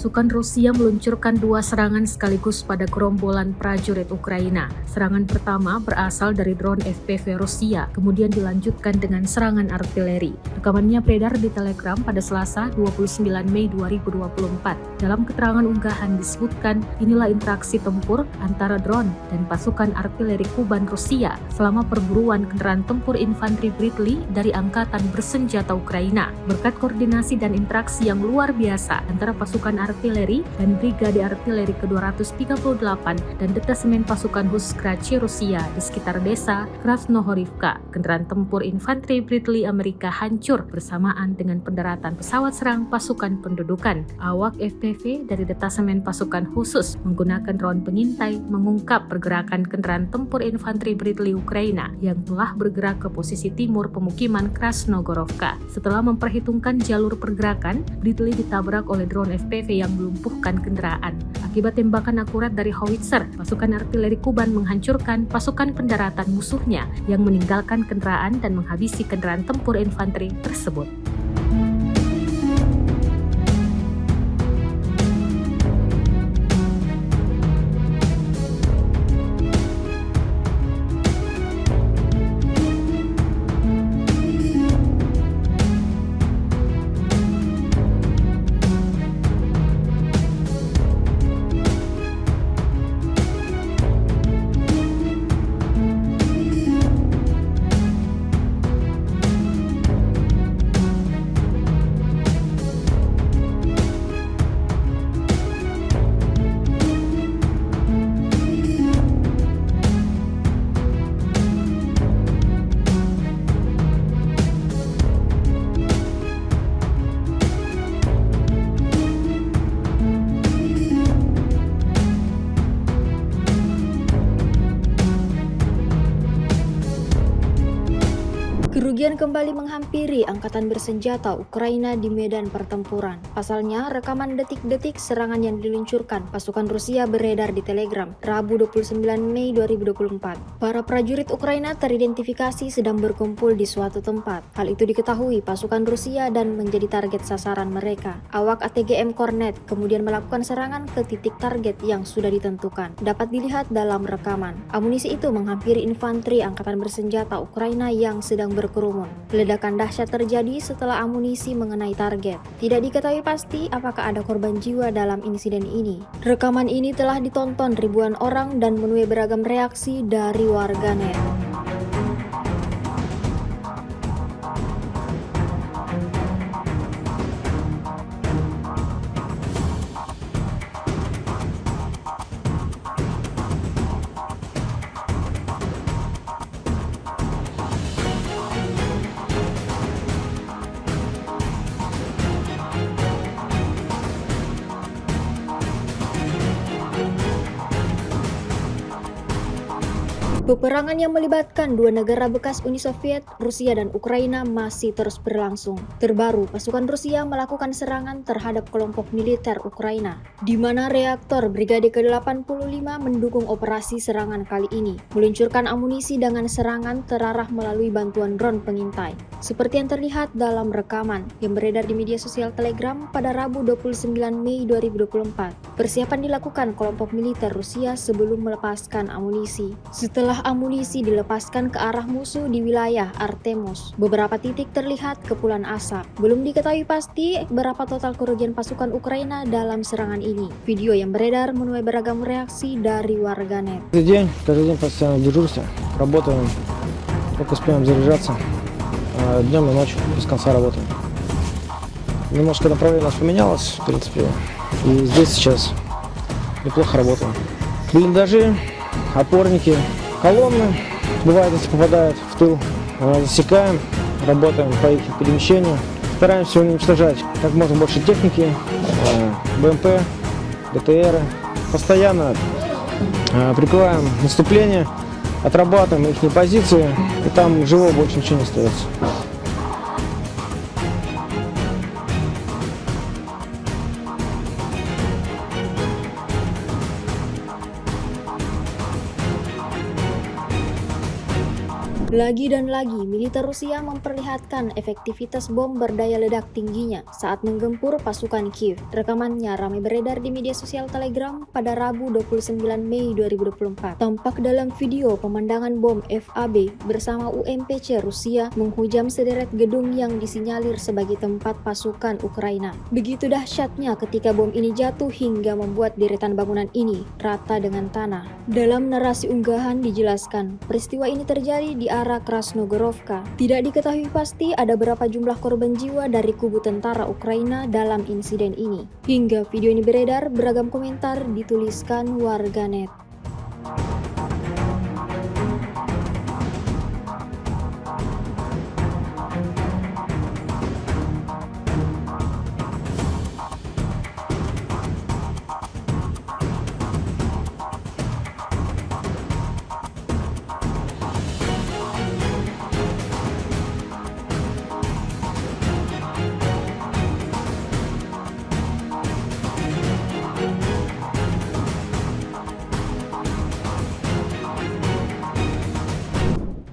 pasukan Rusia meluncurkan 2 serangan sekaligus pada gerombolan prajurit Ukraina. Serangan pertama berasal dari drone FPV Rusia, kemudian dilanjutkan dengan serangan artileri. Rekamannya beredar di Telegram pada Selasa 29 Mei 2024. Dalam keterangan unggahan disebutkan, inilah interaksi tempur antara drone dan pasukan artileri Kuban Rusia selama perburuan kendaraan tempur infanteri Bradley dari Angkatan Bersenjata Ukraina. Berkat koordinasi dan interaksi yang luar biasa antara pasukan artileri dan Brigade Artileri ke-238 dan detasemen pasukan khusus Grachi Rusia di sekitar desa Krasnohorivka, kendaraan tempur infanteri Bradley Amerika hancur bersamaan dengan pendaratan pesawat serang pasukan pendudukan. Awak FPV dari detasemen pasukan khusus menggunakan drone pengintai mengungkap pergerakan kendaraan tempur infanteri Bradley Ukraina yang telah bergerak ke posisi timur pemukiman Krasnogorovka. Setelah memperhitungkan jalur pergerakan, Bradley ditabrak oleh drone FPV yang melumpuhkan kendaraan. Akibat tembakan akurat dari howitzer, pasukan artileri Kuban menghancurkan pasukan pendaratan musuhnya yang meninggalkan kendaraan dan menghabisi kendaraan tempur infanteri tersebut. Kerugian kembali menghampiri Angkatan Bersenjata Ukraina di medan pertempuran. Pasalnya, rekaman detik-detik serangan yang diluncurkan pasukan Rusia beredar di Telegram Rabu 29 Mei 2024. Para prajurit Ukraina teridentifikasi sedang berkumpul di suatu tempat. Hal itu diketahui pasukan Rusia dan menjadi target sasaran mereka. Awak ATGM Kornet kemudian melakukan serangan ke titik target yang sudah ditentukan. Dapat dilihat dalam rekaman. Amunisi itu menghampiri infanteri Angkatan Bersenjata Ukraina yang sedang berkerumun. Ledakan dahsyat terjadi setelah amunisi mengenai target. Tidak diketahui pasti apakah ada korban jiwa dalam insiden ini. Rekaman ini telah ditonton ribuan orang dan menuai beragam reaksi dari warganet. Peperangan yang melibatkan dua negara bekas Uni Soviet, Rusia dan Ukraina masih terus berlangsung. Terbaru, pasukan Rusia melakukan serangan terhadap kelompok militer Ukraina, di mana reaktor Brigade ke-85 mendukung operasi serangan kali ini, meluncurkan amunisi dengan serangan terarah melalui bantuan drone pengintai. Seperti yang terlihat dalam rekaman yang beredar di media sosial Telegram pada Rabu 29 Mei 2024. Persiapan dilakukan kelompok militer Rusia sebelum melepaskan amunisi. Setelah amunisi dilepaskan ke arah musuh di wilayah Artemus, beberapa titik terlihat kepulan asap. Belum diketahui pasti berapa total kerugian pasukan Ukraina dalam serangan ini. Video yang beredar menuai beragam reaksi dari warganet. Каждый день постоянно дежурство, работаем, только успеем заряжаться, днем и ночью без конца работаем. Немножко направление у нас поменялось, в принципе, и здесь сейчас неплохо работаем. Блиндажи, опорники, колонны, бывает, если попадают в тыл, засекаем, работаем по их перемещению, стараемся уничтожать как можно больше техники, БМП, БТРы, постоянно прикрываем наступление, отрабатываем их позиции, и там живого больше ничего не остается. Lagi dan lagi, militer Rusia memperlihatkan efektivitas bom berdaya ledak tingginya saat menggempur pasukan Kiev. Rekamannya ramai beredar di media sosial Telegram pada Rabu 29 Mei 2024. Tampak dalam video pemandangan bom FAB bersama UMPC Rusia menghujam sederet gedung yang disinyalir sebagai tempat pasukan Ukraina. Begitu dahsyatnya ketika bom ini jatuh hingga membuat deretan bangunan ini rata dengan tanah. Dalam narasi unggahan dijelaskan, peristiwa ini terjadi di arah Krasnogorovka. Tidak diketahui pasti ada berapa jumlah korban jiwa dari kubu tentara Ukraina dalam insiden ini. Hingga video ini beredar, beragam komentar dituliskan warganet.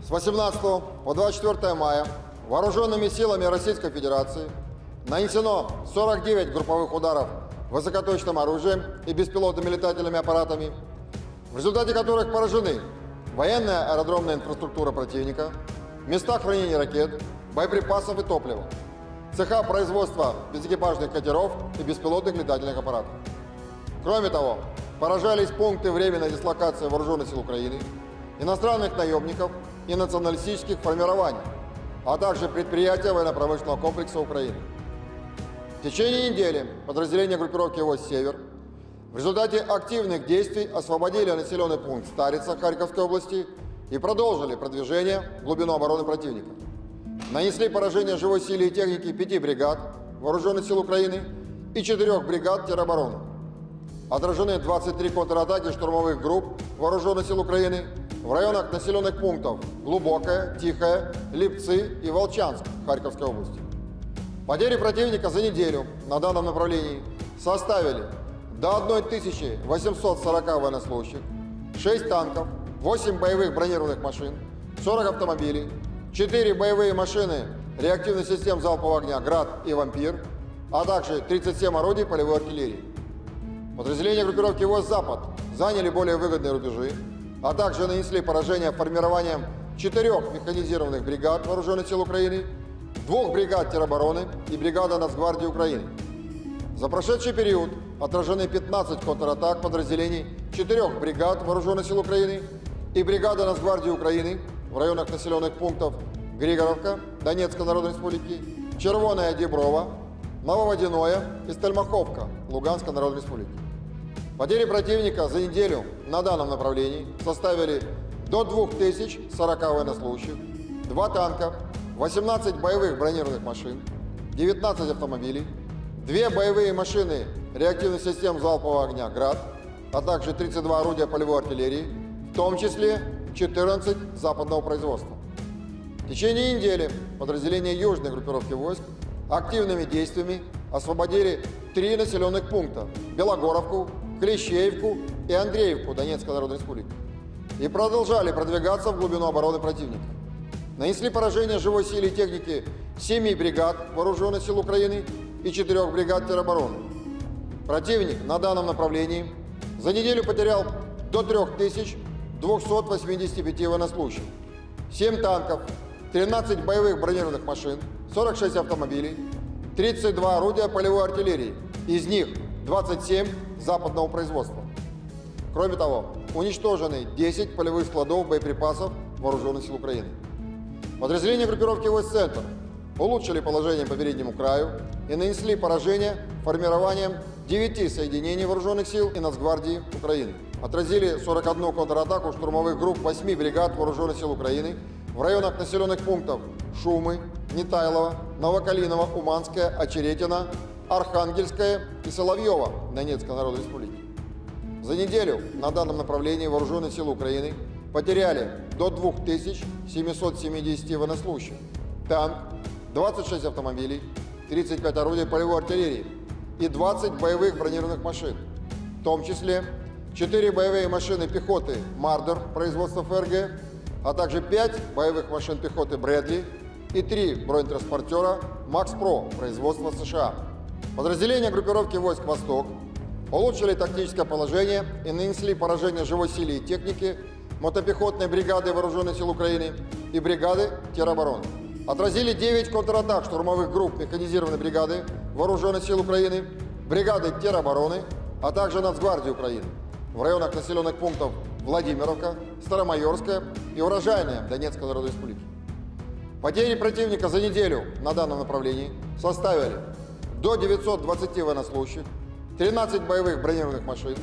С 18 по 24 мая вооруженными силами Российской Федерации нанесено 49 групповых ударов высокоточным оружием и беспилотными летательными аппаратами, в результате которых поражены военная аэродромная инфраструктура противника, места хранения ракет, боеприпасов и топлива, цеха производства безэкипажных катеров и беспилотных летательных аппаратов. Кроме того, поражались пункты временной дислокации вооруженных сил Украины, иностранных наемников и националистических формирований, а также предприятия военно-промышленного комплекса Украины. В течение недели подразделения группировки войск «Север» в результате активных действий освободили населенный пункт Старица Харьковской области и продолжили продвижение в глубину обороны противника. Нанесли поражение живой силе и технике 5 бригад вооруженных сил Украины и 4 бригад теробороны. Отражены 23 контратаки штурмовых групп вооруженных сил Украины в районах населенных пунктов Глубокое, Тихое, Липцы и Волчанск Харьковской области. Потери противника за неделю на данном направлении составили до 1840 военнослужащих, 6 танков, 8 боевых бронированных машин, 40 автомобилей, 4 боевые машины реактивных систем залпового огня «Град» и «Вампир», а также 37 орудий полевой артиллерии. Подразделения группировки войск «Запад» заняли более выгодные рубежи, а также нанесли поражение формированием 4 механизированных бригад вооруженных сил Украины, 2 бригад теробороны и бригада Нацгвардии Украины. За прошедший период отражены 15 контратак подразделений 4 бригад вооруженных сил Украины и бригада Нацгвардии Украины в районах населенных пунктов Григоровка Донецкой Народной Республики, Червоная Деброва, Нововодяное и Стельмаховка Луганской Народной Республики. Потери противника за неделю на данном направлении составили до 2040 военнослужащих, 2 танка, 18 боевых бронированных машин, 19 автомобилей, 2 боевые машины реактивных систем залпового огня «Град», а также 32 орудия полевой артиллерии, в том числе 14 западного производства. В течение недели подразделения южной группировки войск активными действиями освободили 3 населенных пункта – Белогоровку, Клещеевку и Андреевку Донецкой Народной Республики и продолжали продвигаться в глубину обороны противника. Нанесли поражение живой силе и технике 7 бригад вооруженных сил Украины и 4 бригад теробороны. Противник на данном направлении за неделю потерял до 3285 военнослужащих, 7 танков, 13 боевых бронированных машин, 46 автомобилей, 32 орудия полевой артиллерии, из них 27 западного производства. Кроме того, уничтожены 10 полевых складов боеприпасов вооруженных сил Украины. Подразделения группировки войск «Центр» улучшили положение по переднему краю и нанесли поражение формированием 9 соединений вооруженных сил и Нацгвардии Украины. Отразили 41 контратаку штурмовых групп 8 бригад вооруженных сил Украины в районах населенных пунктов Шумы, Нетайлово, Новокалиново, Уманское, Очеретино, Архангельское и Соловьево Донецкой Народной Республики. За неделю на данном направлении вооруженные силы Украины потеряли до 2770 военнослужащих, танк, 26 автомобилей, 35 орудий полевой артиллерии и 20 боевых бронированных машин, в том числе 4 боевые машины пехоты «Мардер» производства ФРГ, а также 5 боевых машин пехоты «Брэдли» и 3 бронетранспортера «Макс-Про» производства США. Подразделения группировки войск «Восток» улучшили тактическое положение и нанесли поражение живой силе и технике мотопехотной бригады Вооруженных сил Украины и бригады теробороны. Отразили 9 контратак штурмовых групп механизированной бригады Вооруженных сил Украины, бригады теробороны, а также Нацгвардии Украины в районах населенных пунктов Владимировка, Старомайорская и Урожайная Донецкой Народной Республики. Потери противника за неделю на данном направлении составили до 920 военнослужащих, 13 боевых бронированных машин,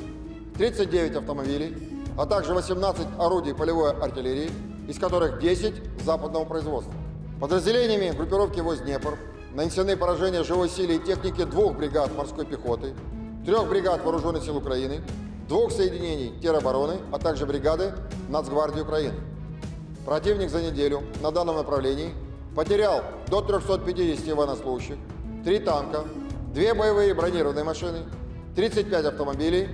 39 автомобилей, а также 18 орудий полевой артиллерии, из которых 10 западного производства. Подразделениями группировки войск «Днепр» нанесены поражения живой силе и технике 2 бригад морской пехоты, 3 бригад Вооруженных сил Украины, 2 соединений теробороны, а также бригады Нацгвардии Украины. Противник за неделю на данном направлении потерял до 350 военнослужащих, 3 танка, 2 боевые бронированные машины, 35 автомобилей,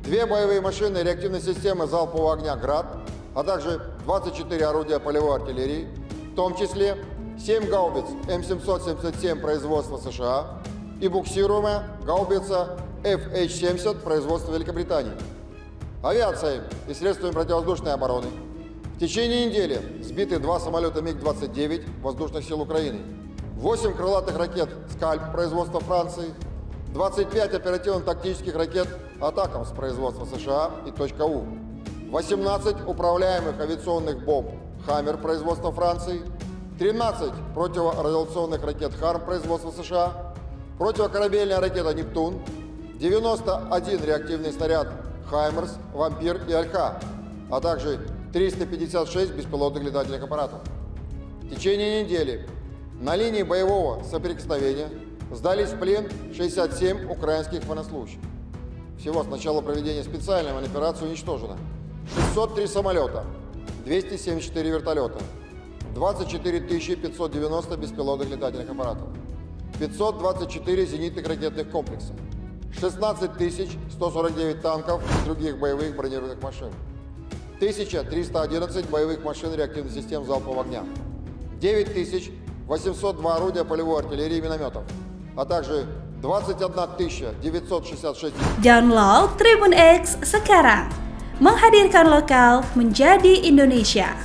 2 боевые машины реактивной системы залпового огня «Град», а также 24 орудия полевой артиллерии, в том числе 7 гаубиц М777 производства США и буксируемая гаубица FH-70 производства Великобритании. Авиацией и средствами противовоздушной обороны в течение недели сбиты 2 самолета МиГ-29 Воздушных сил Украины, 8 крылатых ракет «Скальп» производства Франции, 25 оперативно-тактических ракет «Атакамс» производства США и «У», 18 управляемых авиационных бомб «Хаммер» производства Франции, 13 противорадиационных ракет «Харм» производства США, противокорабельная ракета «Нептун», 91 реактивный снаряд «Хаймерс», «Вампир» и «Альха», а также 356 беспилотных летательных аппаратов. В течение недели на линии боевого соприкосновения сдались в плен 67 украинских военнослужащих. Всего с начала проведения специальной военной операции уничтожено 603 самолета, 274 вертолета, 24 590 беспилотных летательных аппаратов, 524 зенитных ракетных комплекса, 16 149 танков и других боевых бронированных машин, 1311 боевых машин реактивных систем залпового огня, 9802 орудия полевой артиллерии и минометов, а также 21 966. Download Tribun X sekarang, menghadirkan lokal menjadi Indonesia.